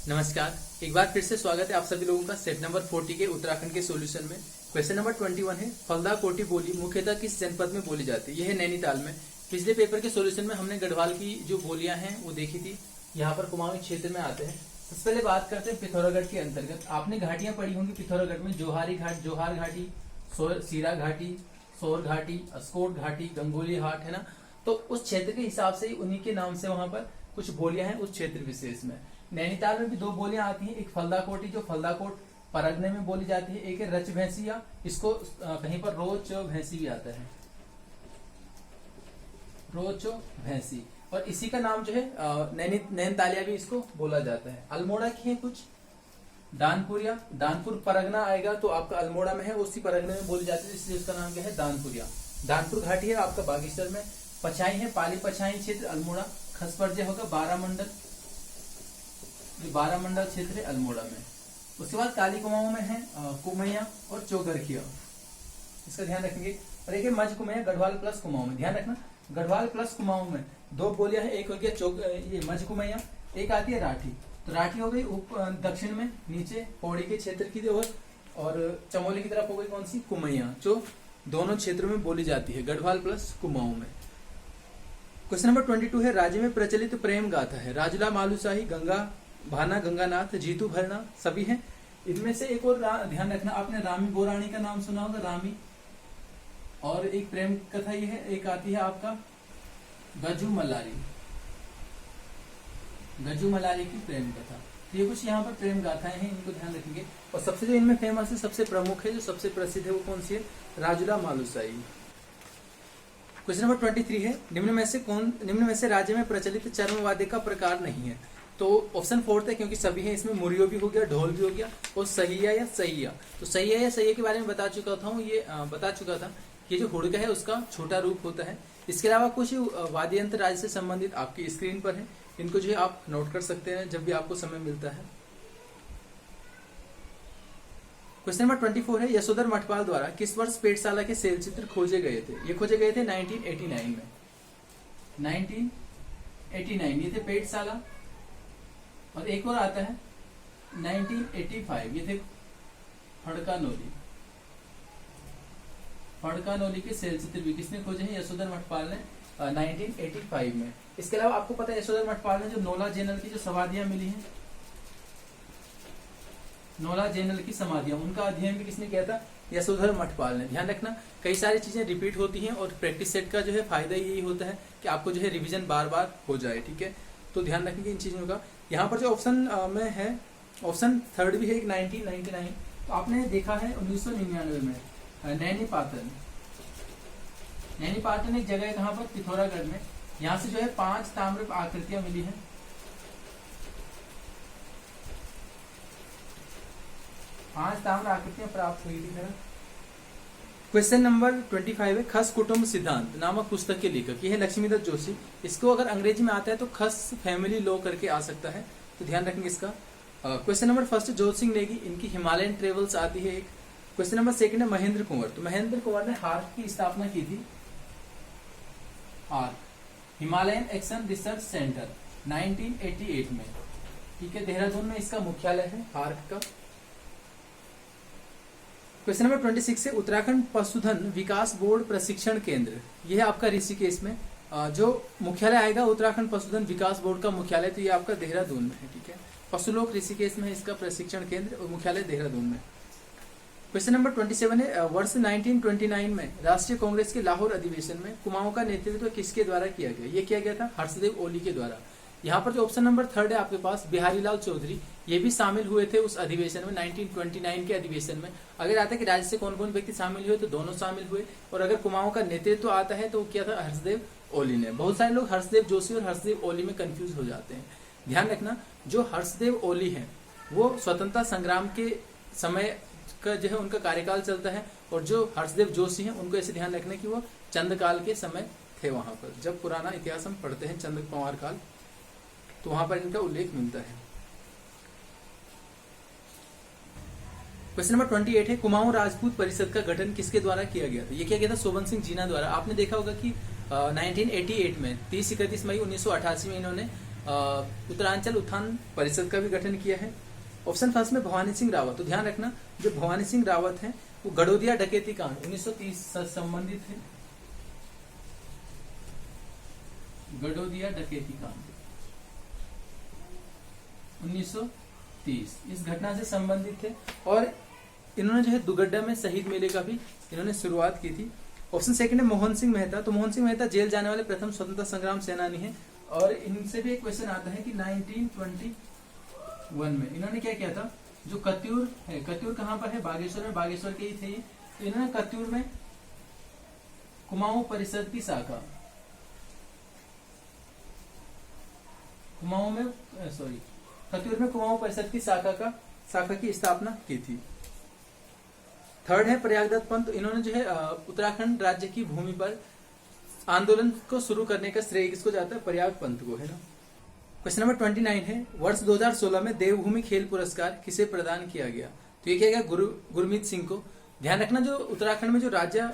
नमस्कार। एक बार फिर से स्वागत है आप सभी लोगों का सेट नंबर 40 के उत्तराखंड के सॉल्यूशन में। क्वेश्चन नंबर 21 है, फलदा कोटी बोली मुख्यतः किस जनपद में बोली जाती है? यह है नैनीताल में। पिछले पेपर के सॉल्यूशन में हमने गढ़वाल की जो बोलियां हैं वो देखी थी। यहाँ पर कुमाऊं क्षेत्र में आते हैं। सबसे पहले बात करते हैं पिथौरागढ़ के अंतर्गत। आपने घाटियां पढ़ी होंगी पिथौरागढ़ में, जोहारी घाट, जोहार घाटी, सीरा घाटी, सोर घाटी, अस्कोट घाटी, गंगोली हाट, है ना। तो उस क्षेत्र के हिसाब से उन्हीं के नाम से वहां पर कुछ बोलियां हैं उस क्षेत्र विशेष में। नैनीताल में भी दो बोलियां आती हैं, एक फलदाकोटी जो फलदाकोट परगने में बोली जाती है, एक है रच भैंसिया, इसको कहीं पर रोच भैंसी भी आता है, रोच भैंसी। और इसी का नाम जो है नैनीतालिया भी इसको बोला जाता है। अल्मोड़ा की है कुछ दानपुरिया, दानपुर परगना आएगा तो आपका अल्मोड़ा में है, उसी परगने में बोली जाती है, इसलिए उसका नाम क्या है दानपुरिया। दानपुर घाटी है आपका बागेश्वर में। पछाई है पाली पछाई क्षेत्र अल्मोड़ा। खसपरजे होगा बारामंडल, ये बारामंडल क्षेत्र है अल्मोड़ा में। उसके बाद काली कुमाऊं में है कुमैया और चौगरखिया, इसका ध्यान रखेंगे। और एक है मझ कुमैया गढ़वाल प्लस कुमाऊं में, ध्यान रखना गढ़वाल प्लस कुमाऊं में दो बोलियां हैं, एक हो गया ये मझ कुमैया, एक आती है राठी। तो राठी हो गई दक्षिण में नीचे पौड़ी के क्षेत्र की ओर, और चमोली की तरफ हो गई कौन सी कुमैया, जो दोनों क्षेत्रों में बोली जाती है गढ़वाल प्लस कुमाऊं में। क्वेश्चन नंबर 22 है, राज्य में प्रचलित प्रेम गाथा है। राजुला मालूशाही, गंगा भाना, गंगानाथ, जीतू भरना सभी हैं। इनमें से एक और ध्यान रखना, आपने रामी बोरानी का नाम सुना होगा, रामी। और एक प्रेम कथा ये है, एक आती है आपका गजू मल्लारी, गजू मल्लारी की प्रेम कथा। तो ये कुछ यहाँ पर प्रेम गाथाएं हैं, इनको ध्यान रखेंगे। और सबसे जो इनमें फेमस है, सबसे प्रमुख है, जो सबसे प्रसिद्ध है वो कौन सी है? राजुला मालूशाही। क्वेश्चन नंबर 23 है, निम्न में से राज्य में प्रचलित चर्मवाद्य का प्रकार नहीं है। तो ऑप्शन 4 है, क्योंकि सभी है इसमें, मुरियो भी हो गया, ढोल भी हो गया, और सहिया या सहिया। तो सहिया या सहिया के बारे में बता चुका था कि जो हुड़का है उसका छोटा रूप होता है। इसके अलावा कुछ वाद्य यंत्र राज्य से संबंधित आपकी स्क्रीन पर है, इनको जो है आप नोट कर सकते हैं जब भी आपको समय मिलता है। क्वेश्चन नंबर 24 है, यशोधर मठपाल द्वारा किस वर्ष पेटशाला के सेल चित्र खोजे गए थे? ये खोजे गए थे 1989 में, 1989 ये थे पेटशाला। और एक और आता है 1985, ये थे फड़कानोली के सेल चित्र भी किसने खोजे हैं? यशोधर मठपाल ने 1985 में। इसके अलावा आपको पता है यशोधर मठपाल ने जो नोला जैनल की जो समाधियां मिली हैं, नोला जैनल की समाधियां, उनका अध्ययन भी किसने किया था? यशोधर मठपाल ने। ध्यान रखना कई सारी चीजें रिपीट होती हैं, और प्रैक्टिस सेट का जो है फायदा यही होता है कि आपको जो है रिवीजन बार बार हो जाए, ठीक है। तो ध्यान रखेंगे इन चीजों का। यहाँ पर जो ऑप्शन में है, ऑप्शन 3 भी है एक 1999। तो आपने देखा है 1999 में नैनी पाटन एक जगह है, कहाँ पर? पिथौरागढ़ में। यहाँ से जो है 5 ताम्र आकृतियां मिली हैं, 5 ताम्र आकृतियां प्राप्त हुई थी। क्वेश्चन नंबर 25 है, खस कुटुंब सिद्धांत नामक पुस्तक के लेखक, ये है लक्ष्मीदत्त जोशी। इसको अगर अंग्रेजी में आता है तो खस फैमिली लॉ करके आ सकता है, तो ध्यान रखेंगे इसका। क्वेश्चन नंबर 1 जोत सिंह नेगी, इनकी हिमालयन ट्रेवल्स आती है एक। क्वेश्चन नंबर 2 है महेंद्र कुंवर। तो महेंद्र कुंवर ने हार्क की स्थापना की थी, hark Himalayan action research centre 1988 में, ठीक है। देहरादून में इसका मुख्यालय है हार्क का। क्वेश्चन नंबर 26 है, उत्तराखंड पशुधन विकास बोर्ड प्रशिक्षण केंद्र, यह है आपका ऋषिकेश में। जो मुख्यालय आएगा उत्तराखंड पशुधन विकास बोर्ड का मुख्यालय, तो ये आपका देहरादून में है, ठीक है। पशुलोक ऋषिकेश में इसका प्रशिक्षण केंद्र और मुख्यालय देहरादून में। क्वेश्चन नंबर 27 है, वर्ष 1929 में राष्ट्रीय कांग्रेस के लाहौर अधिवेशन में कुमाऊं का नेतृत्व किसके द्वारा किया गया? ये किया गया था हर्षदेव ओली के द्वारा। यहाँ पर जो ऑप्शन नंबर 3 है आपके पास, बिहारी लाल चौधरी, ये भी शामिल हुए थे उस अधिवेशन में, 1929 के अधिवेशन में। अगर आता है कि राज्य से कौन कौन व्यक्ति शामिल हुए, तो दोनों शामिल हुए। और अगर कुमाऊं का नेतृत्व आता है तो क्या था? हर्षदेव ओली ने। बहुत सारे लोग हर्षदेव जोशी और हर्षदेव ओली में कंफ्यूज हो जाते हैं। ध्यान रखना, जो हर्षदेव ओली है वो स्वतंत्रता संग्राम के समय का जो है उनका कार्यकाल चलता है, और जो हर्षदेव जोशी हैं उनको ऐसे ध्यान रखना कि वो चंद्रकाल के समय थे वहां पर। जब पुराना इतिहास हम पढ़ते हैं चंद्र पवार काल, तो वहां पर इनका उल्लेख मिलता है। क्वेश्चन नंबर 28 है, कुमाऊं राजपूत परिषद का गठन किसके द्वारा किया गया था? ये किया गया था सोबन सिंह जीना द्वारा। आपने देखा होगा कि 1988 में 30-31 मई 1988 में इन्होंने उत्तरांचल उत्थान परिषद का भी गठन किया है। ऑप्शन फर्स्ट में भवानी सिंह रावत, तो ध्यान रखना जो भवानी सिंह रावत है वो गडोदिया डकैती कांड 1930 से संबंधित है। गडोदिया डकैती कांड 1930 इस घटना से संबंधित थे और इन्होंने जो है दुगड्डा में शहीद मेले का भी इन्होंने शुरुआत की थी। ऑप्शन सेकंड है मोहन सिंह मेहता, तो मोहन सिंह मेहता जेल जाने वाले प्रथम स्वतंत्रता संग्राम सेनानी हैं और इनसे भी एक क्वेश्चन आता है कि 1921 में इन्होंने क्या किया था, जो कत्यूर है, कत्यूर कहाँ पर है, बागेश्वर में, बागेश्वर के ही थे ये, तो इन्होंने कत्यूर में कुमाऊं परिषद की शाखा, कत्यूर में कुमाऊं परिषद की शाखा की स्थापना की थी। थर्ड है प्रयागदत्त पंत, इन्होंने जो है उत्तराखंड राज्य की भूमि पर आंदोलन को शुरू करने का श्रेय किसको जाता है, प्रयाग पंत को, है ना। क्वेश्चन नंबर 29 है वर्ष 2016 में देवभूमि खेल पुरस्कार किसे प्रदान किया गया, तो ये क्या गया, गुरमीत सिंह को। ध्यान रखना जो उत्तराखंड में जो राज्य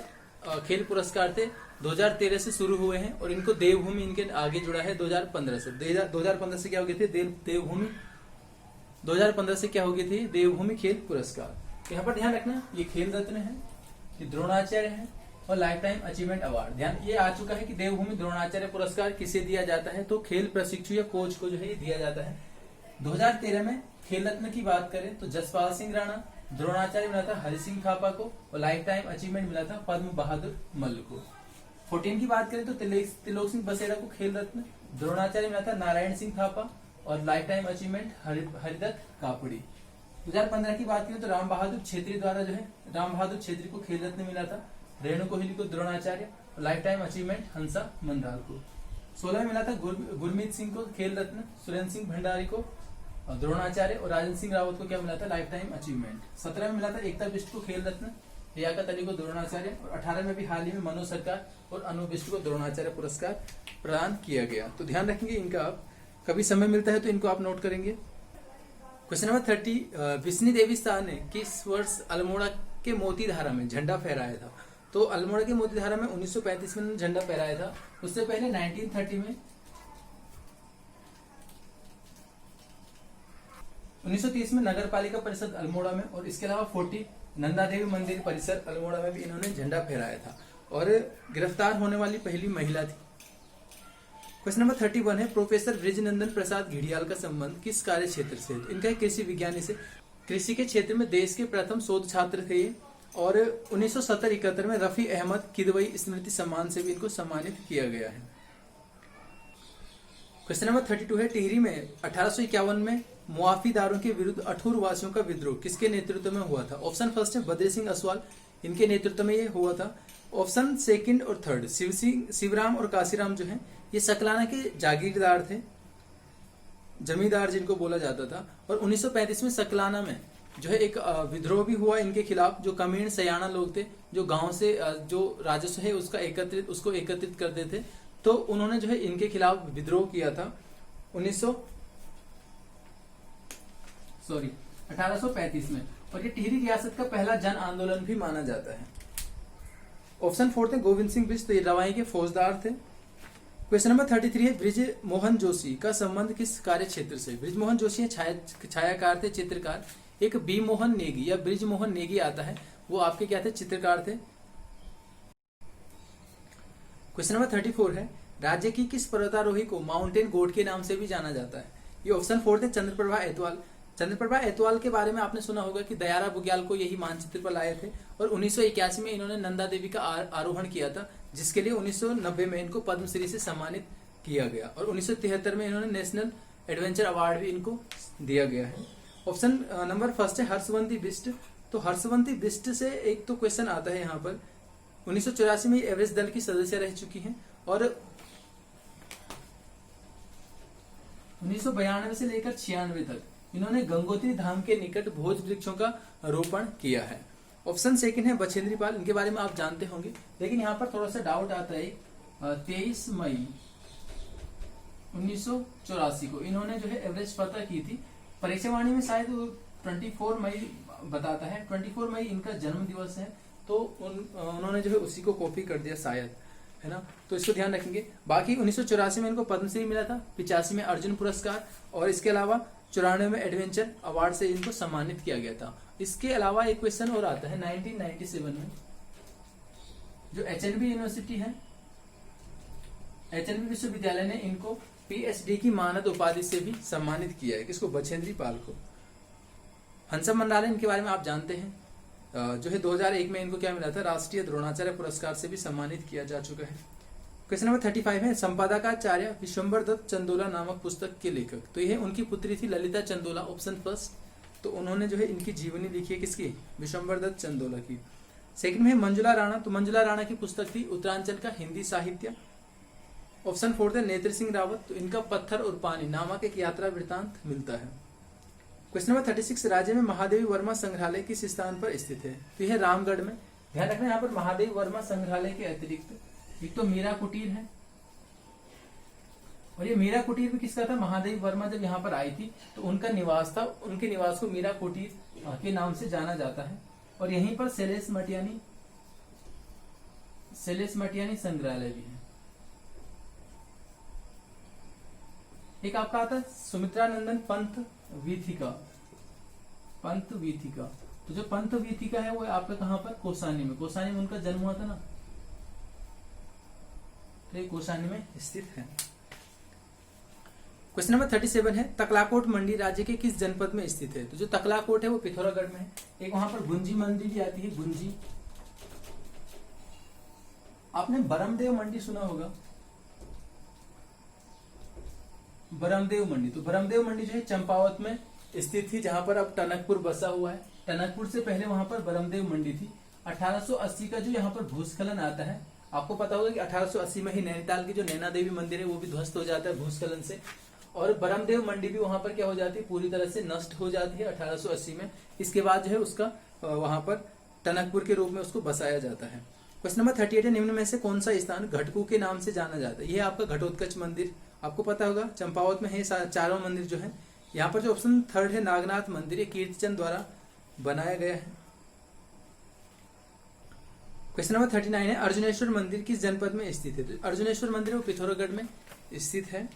खेल पुरस्कार थे 2013 से शुरू हुए हैं और इनको देवभूमि इनके आगे जुड़ा है 2015 से। 2015 से क्या हो गए थे, देवभूमि 2015 से क्या हो गई थी, देवभूमि खेल पुरस्कार। यहाँ पर ध्यान रखना ये खेल रत्न है, ये द्रोणाचार्य है और लाइफ टाइम अचीवमेंट अवार्ड। ध्यान ये आ चुका है कि देवभूमि द्रोणाचार्य पुरस्कार किसे दिया जाता है, तो खेल प्रशिक्षु या कोच को जो है ये दिया जाता है। 2013 में खेल रत्न की बात करें तो जसपाल सिंह राणा, द्रोणाचार्य मिला था हरि सिंह थापा को और लाइफ टाइम अचीवमेंट मिला था पद्म बहादुर मल्ल को। 14 की बात करें तो त्रिलोक सिंह बसेरा को खेल रत्न, द्रोणाचार्य मिला था नारायण सिंह थापा और lifetime achievement Haridatt Kapri. 2015 की बात करें तो राम बहादुर छेत्री द्वारा जो है राम बहादुर छेत्री को खेल रत्न मिला था, रेणु कोहली को द्रोणाचार्य और लाइफ टाइम अचीवमेंट हंसा मंडाल को। 16 में मिला था गुरमीत सिंह को खेल रत्न, सुरेंद्र सिंह भंडारी को द्रोणाचार्य और राजेंद्र सिंह रावत को क्या मिला था, लाइफ टाइम अचीवमेंट। 17 में मिला था एकता बिष्ट को खेल रत्न, लियाकत अली को द्रोणाचार्य और 18 में भी हाल ही में मनोज सरकार और अनु बिष्ट को द्रोणाचार्य पुरस्कार प्रदान किया गया। तो ध्यान रखेंगे इनका, आप कभी समय मिलता है तो इनको आप नोट करेंगे। क्वेश्चन नंबर 30, विष्णु देवी शाह ने किस वर्ष अल्मोड़ा के मोतीधारा में झंडा फहराया था, तो अल्मोड़ा के मोतीधारा में 1935 में झंडा फहराया था। उससे पहले 1930 में नगर पालिका परिषद अल्मोड़ा में और इसके अलावा 40 नंदा देवी मंदिर परिसर अल्मोड़ा में भी इन्होंने झंडा फहराया था और गिरफ्तार होने वाली पहली महिला थी। क्वेश्चन नंबर 31 है प्रोफेसर ब्रिजनंदन प्रसाद घिडियाल का संबंध किस कार्य क्षेत्र से है, तो इनका कृषि विज्ञानी से। कृषि के क्षेत्र में देश के प्रथम शोध छात्र थे ये और 1970-71 में रफी अहमद किदवई स्मृति सम्मान से भी इनको सम्मानित किया गया है। क्वेश्चन नंबर 32 है टिहरी में 1851 में मुआफीदारों के विरुद्ध अठूर वासियों का विद्रोह किसके नेतृत्व में हुआ था। ऑप्शन फर्स्ट है बद्री सिंह असवाल, इनके नेतृत्व में ये हुआ था। ऑप्शन सेकंड और थर्ड शिवराम और काशीराम जो है ये सकलाना के जागीरदार थे, जमींदार जिनको बोला जाता था। और 1935 में सकलाना में जो है एक विद्रोह भी हुआ इनके खिलाफ, जो कमीण सयाना लोग थे जो गांव से जो राजस्व है उसको एकत्रित करते थे, तो उन्होंने जो है इनके खिलाफ विद्रोह किया था 1835 में और ये टिहरी रियासत का पहला जन आंदोलन भी माना जाता है। ऑप्शन 4 थे गोविंद सिंह बिष्ट, तो ये रवाई के फौजदार थे। क्वेश्चन नंबर 33 है ब्रिज मोहन जोशी का संबंध किस कार्य क्षेत्र से। ब्रिज मोहन जोशी छायाकार थे, चित्रकार। एक बी मोहन नेगी या ब्रिज मोहन नेगी आता है, वो आपके क्या थे, चित्रकार थे। क्वेश्चन नंबर 34 है राज्य की किस पर्वतारोही को माउंटेन गोड के नाम से भी जाना जाता है। ये ऑप्शन 4 थे चंद्रप्रभा एतवाल। चंद्रप्रभा एतवाल के बारे में आपने सुना होगा कि दयारा बुग्याल को यही मानचित्र पर लाए थे और 1981 में इन्होंने नंदा देवी का आरोहण किया था, जिसके लिए 1990 में इनको पद्मश्री से सम्मानित किया गया और 1973 में इन्होंने नेशनल एडवेंचर अवार्ड भी इनको दिया गया है। ऑप्शन नंबर फर्स्ट है हर्षवंती बिष्ट, तो हर्षवंती बिष्ट से एक तो क्वेश्चन आता है यहाँ पर। 1984 में एवरेस्ट दल की सदस्य रह चुकी हैं और 1992 से लेकर 96 तक इन्होंने गंगोत्री धाम के निकट भोज वृक्षों का रोपण किया है। ऑप्शन सेकंड है बछेंद्री पाल, इनके बारे में आप जानते होंगे, लेकिन यहाँ पर थोड़ा सा डाउट आता है। 23 मई 1984 को इन्होंने जो है एवरेस्ट फतह की थी। परीक्षावाणी में शायद 24 मई बताता है, 24 मई इनका जन्म दिवस है, तो उन्होंने जो है उसी को कॉपी कर दिया शायद। है ना, तो इसको ध्यान रखेंगे। बाकी 1984 में इनको पद्मश्री मिला था, 85 में अर्जुन पुरस्कार, और इसके अलावा 94 में एडवेंचर अवार्ड से इनको सम्मानित किया गया था। इसके अलावा एक क्वेश्चन और आता है 1997 में, जो एचएनबी यूनिवर्सिटी है, एचएनबी विश्वविद्यालय ने इनको पीएचडी की मानद उपाधि से भी सम्मानित किया है। किसको? बछेंद्री पाल को। हंसम मंडाले, इनके बारे में आप जानते हैं, जो है 2001 में इनको क्या मिला था? राष्ट्रीय द्रोणाचार्य पुरस्कार से भी सम्मानित किया जा चुका है। क्वेश्चन नंबर 35 है, संपादकाचार्य विश्वम्बर दत्त चंदोला नामक पुस्तक के लेखक, तो यह उनकी पुत्री थी ललिता चंदोला, ऑप्शन फर्स्ट। तो उन्होंने जो है इनकी जीवनी लिखी है, किसकी? विश्वम्बर दत्त चंदोला की। सेकंड में मंजुला राणा, तो मंजुला राणा की पुस्तक थी उत्तरांचल का हिंदी साहित्य, ऑप्शन फोर्थ है। नेत्र सिंह रावत, तो इनका पत्थर और पानी नामक एक यात्रा वृत्तांत मिलता है। क्वेश्चन नंबर 36, राज्य में महादेवी वर्मा संग्रहालय किस स्थान पर स्थित है? तो यह रामगढ़ में। ध्यान रखना यहाँ पर महादेवी वर्मा संग्रहालय के अतिरिक्त एक तो मीरा कुटीर है, और ये मीरा कुटीर भी किसका था? महादेवी वर्मा जब यहाँ पर आई थी तो उनका निवास था, उनके निवास को मीरा कुटीर के नाम से जाना जाता है। और यहीं पर शैलेश मटियानी संग्रहालय भी है। एक आपका आता है सुमित्रानंदन पंत वीथिका, तो जो पंत वीथिका है वो आपका कहां पर? कोसानी में। कोसानी में उनका जन्म हुआ था ना, तो ये कोसानी में स्थित है। क्वेश्चन नंबर 37 है, तकलाकोट मंडी राज्य के किस जनपद में स्थित है? तो जो तकलाकोट है वो पिथौरागढ़ में है। एक वहां पर गुंजी मंडी भी आती है, गुंजी। आपने बरमदेव मंडी सुना होगा, बरमदेव मंडी। तो बरमदेव मंडी जो है चंपावत में स्थित थी, जहां पर अब टनकपुर बसा हुआ है। टनकपुर से पहले वहां पर बरमदेव मंडी थी। 1880 का जो यहाँ पर भूस्खलन आता है, आपको पता होगा कि 1880 में ही नैनीताल की जो नैना देवी मंदिर है वो भी ध्वस्त हो जाता है भूस्खलन से, और बरमदेव मंडी भी वहां पर क्या हो जाती है? पूरी तरह से नष्ट हो जाती है 1880 में। इसके बाद जो है उसका वहां पर टनकपुर के रूप में उसको बसाया जाता है। क्वेश्चन नंबर 38 है, निम्न में से कौन सा स्थान घटकू के नाम से जाना जाता है? यह आपका घटोत्कच मंदिर, आपको पता होगा चंपावत में है। चारों मंदिर जो है, यहाँ पर जो ऑप्शन थर्ड है नागनाथ मंदिर, ये कीर्तिचंद द्वारा बनाया गया है। क्वेश्चन नंबर 39 है, अर्जुनेश्वर मंदिर किस जनपद में स्थित है? तो अर्जुनेश्वर मंदिर वो पिथौरागढ़ में स्थित है।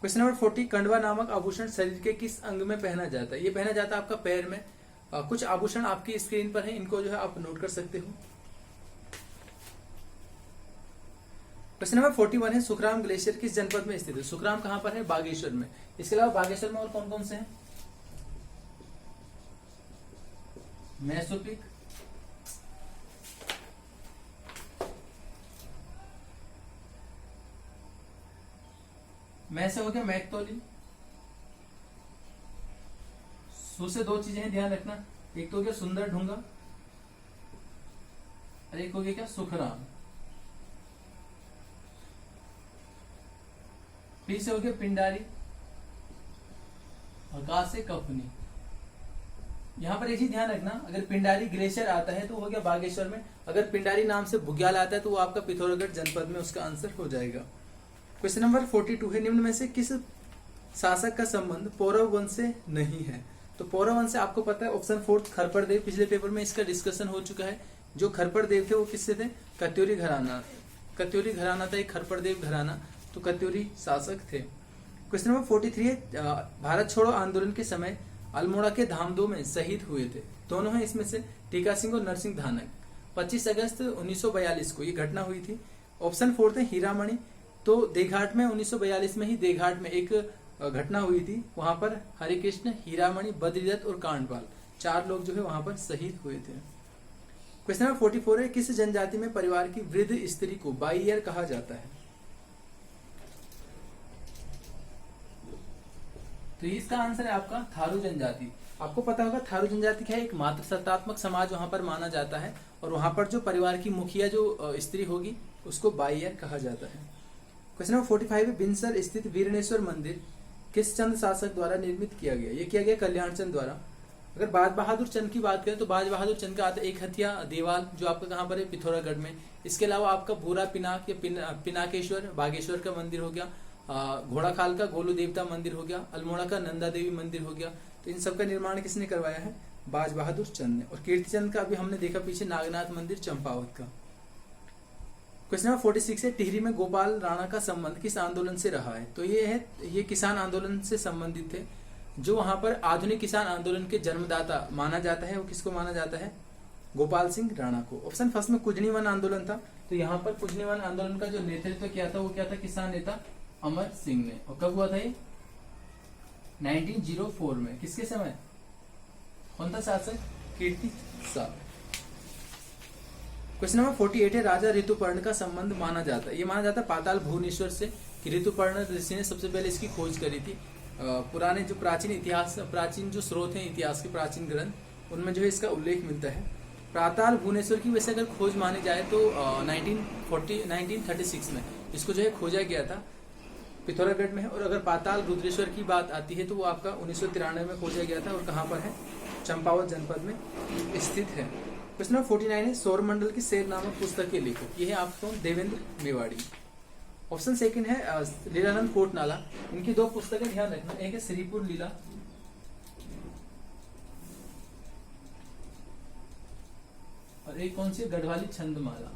क्वेश्चन नंबर 40, कंडवा नामक आभूषण शरीर के किस अंग में पहना जाता है? ये पहना जाता है आपका पैर में। कुछ आभूषण आपकी स्क्रीन पर है, इनको जो है आप नोट कर सकते हो। क्वेश्चन नंबर 41 है, सुखराम ग्लेशियर किस जनपद में स्थित है? सुखराम कहां पर है? बागेश्वर में। इसके अलावा बागेश्वर में और कौन कौन से हैं? मैसोपिक, मैसे हो गया मैकतोली, सु से दो चीजें हैं, ध्यान रखना, एक तो हो गया सुंदर ढूंगा और एक हो गया क्या? सुखराम। पी से हो गया पिंडारी, और का से कफनी। यहां पर एक चीज ध्यान रखना, अगर पिंडारी ग्लेशियर आता है तो हो गया बागेश्वर में, अगर पिंडारी नाम से बुग्याल आता है तो वो आपका पिथौरागढ़ जनपद में उसका आंसर हो जाएगा। क्वेश्चन नंबर 42 है, निम्न में से किस शासक का संबंध पौरव वंश से नहीं है? तो पौरव वंश से आपको पता है, ऑप्शन फोर्थ खरपर देव, पिछले पेपर में इसका डिस्कशन हो चुका है। जो खरपर देव थे वो किससे थे? कत्यूरी घराना, कत्यूरी घराना था एक खरपर देव घराना, तो कत्यूरी शासक थे। क्वेश्चन नंबर 43 है, भारत छोड़ो आंदोलन के समय अल्मोड़ा के धामदो में शहीद हुए थे, दोनों हैं इसमें से, टीका सिंह और नरसिंह धानक। 25 अगस्त 1942 को ये घटना हुई थी। ऑप्शन फोर्थ है हीरामणि, तो देघाट में 1942 में ही देघाट में एक घटना हुई थी, वहां पर हरिकृष्ण, हीरामणि, बद्रीदत्त और कांडपाल 4 लोग जो है वहां पर शहीद हुए थे। क्वेश्चन नंबर 44 है, किस जनजाति में परिवार की वृद्ध स्त्री को बाईयर कहा जाता है? तो इसका आंसर है आपका थारू जनजाति। आपको पता होगा थारू जनजाति क्या है? एक मातृसत्तात्मक समाज वहां पर माना जाता है, और वहां पर जो परिवार की मुखिया जो स्त्री होगी उसको बाईयर कहा जाता है। क्वेश्चन नंबर 45 है, बिनसर स्थित वीरणेश्वर मंदिर किस चंद शासक द्वारा निर्मित किया गया? ये किया गया कल्याण चंद द्वारा। अगर बाज बहादुर चंद की बात करें तो बाज बहादुर चंद का आता है एक हथिया देवाल, जो आपका कहां पर है? पिथौरागढ़ में। इसके अलावा आपका भूरा पिनाक या पिनाकेश्वर बागेश्वर का मंदिर हो गया, घोड़ा खाल का गोलू देवता मंदिर हो गया, अल्मोड़ा का नंदा देवी मंदिर हो गया। तो इन सब का निर्माण किसने करवाया है? बाज बहादुर चंद ने। और कीर्तिचंद का अभी हमने देखा पीछे नागनाथ मंदिर चंपावत का। क्वेश्चन नंबर 46 है, टिहरी में गोपाल राणा का संबंध किस आंदोलन से रहा है? तो ये किसान आंदोलन से संबंधित थे। जो वहां पर आधुनिक किसान आंदोलन के जन्मदाता माना जाता है वो किसको माना जाता है? गोपाल सिंह राणा को। ऑप्शन फर्स्ट में कुजनी वन आंदोलन था, तो यहाँ पर कुजनी वन आंदोलन का जो नेतृत्व किया था वो क्या था? किसान नेता अमर सिंह ने। और कब हुआ था ये? 1904 में। किसके समय? कौन था शासक? कीर्ति साहब। क्वेश्चन नंबर 48 है, राजा ऋतुपर्ण का संबंध माना जाता है, ये माना जाता है पाताल भुवनेश्वर से, कि ऋतुपर्ण ऋषि ने सबसे पहले इसकी खोज करी थी। पुराने जो प्राचीन इतिहास, प्राचीन जो स्रोत हैं इतिहास के, प्राचीन ग्रंथ, उनमें जो है इसका उल्लेख मिलता है। पाताल भुवनेश्वर की वैसे अगर खोज मानी जाए तो 1936 में इसको जो है खोजा गया था, पिथौरागढ़ में है। और अगर पाताल रुद्रेश्वर की बात आती है तो वो आपका 1993 में खोजा गया था, और कहाँ पर है? चंपावत जनपद में स्थित है। क्वेश्चन नंबर 49 है, सौरमंडल की सैर नामक पुस्तक के लेखक, ये है आपको देवेंद्र मेवाड़ी। ऑप्शन सेकंड है लीलानंद कोटनाला। इनकी दो पुस्तकें ध्यान रखना, एक है श्रीपुर लीला और एक कौन सी? गढ़वाली छंदमाला।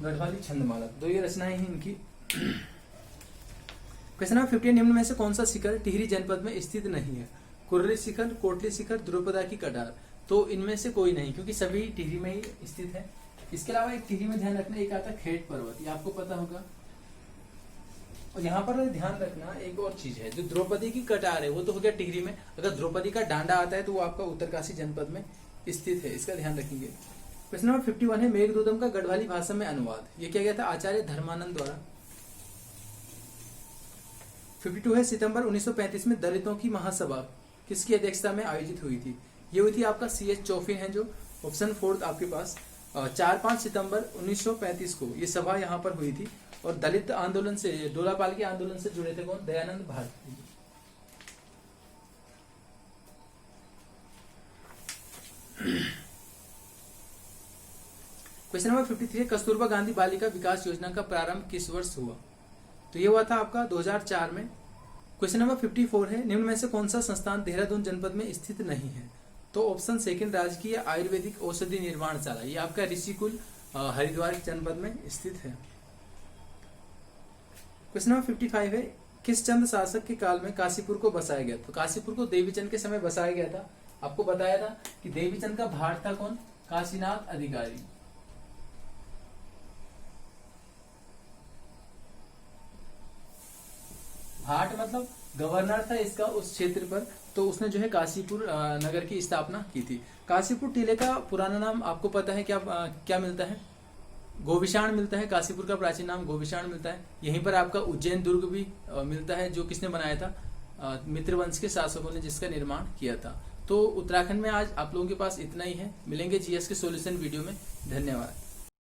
गढ़वाली छंदमाला, दो ये रचनाएं हैं इनकी। क्वेश्चन नंबर 50, निम्न में से कौन सा शिखर टिहरी जनपद में स्थित नहीं है? कुर्री शिखर, कोटली शिखर, द्रुपदा की कटार। तो इनमें से कोई नहीं, क्योंकि सभी टिहरी में ही स्थित है। इसके अलावा एक टिहरी में ध्यान रखना, एक आता है खेट पर्वत, ये आपको पता होगा। और यहाँ पर ध्यान रखना एक और चीज है, जो द्रौपदी की कटार है वो तो हो गया टिहरी में, अगर द्रौपदी का डांडा आता है तो वो आपका उत्तरकाशी जनपद में स्थित है, इसका ध्यान रखेंगे। क्वेश्चन नंबर 51 है, मेघदूतम का गढ़वाली भाषा में अनुवाद, ये किया गया था आचार्य धर्मानंद द्वारा। 52 है, सितंबर 1935 में दलितों की महासभा किसकी अध्यक्षता में आयोजित हुई थी? ये हुई थी आपका C.H. चौफिन है, जो ऑप्शन 4 आपके पास। 4-5 सितंबर 1935 को ये सभा यहाँ पर हुई थी, और दलित आंदोलन से, डोलापाल के आंदोलन से जुड़े थे कौन? दयानंद भारती। क्वेश्चन नंबर 53 है, कस्तूरबा गांधी बालिका विकास योजना का प्रारंभ किस वर्ष हुआ? तो ये हुआ था आपका 2004 में। क्वेश्चन नंबर 54 है, निम्न में से कौन सा संस्थान देहरादून जनपद में स्थित नहीं है? तो ऑप्शन सेकंड राजकीय आयुर्वेदिक औषधि निर्माणशाला, ये आपका ऋषिकुल हरिद्वार जनपद में स्थित है। क्वेश्चन नंबर 55 है, किस चंद शासक के काल में काशीपुर को बसाया गया? तो काशीपुर को देवीचंद के समय बसाया गया था। आपको बताया था कि देवीचंद का भाट था कौन? काशीनाथ अधिकारी। भाट मतलब गवर्नर था इसका उस क्षेत्र पर, तो उसने जो है काशीपुर नगर की स्थापना की थी। काशीपुर टीले का पुराना नाम आपको पता है क्या? क्या मिलता है? गोविशाण मिलता है। काशीपुर का प्राचीन नाम गोविशाण मिलता है। यहीं पर आपका उज्जैन दुर्ग भी मिलता है, जो किसने बनाया था? मित्र वंश के शासकों ने जिसका निर्माण किया था। तो उत्तराखंड में आज आप लोगों के पास इतना ही है। मिलेंगे जीएस के सॉल्यूशन वीडियो में। धन्यवाद।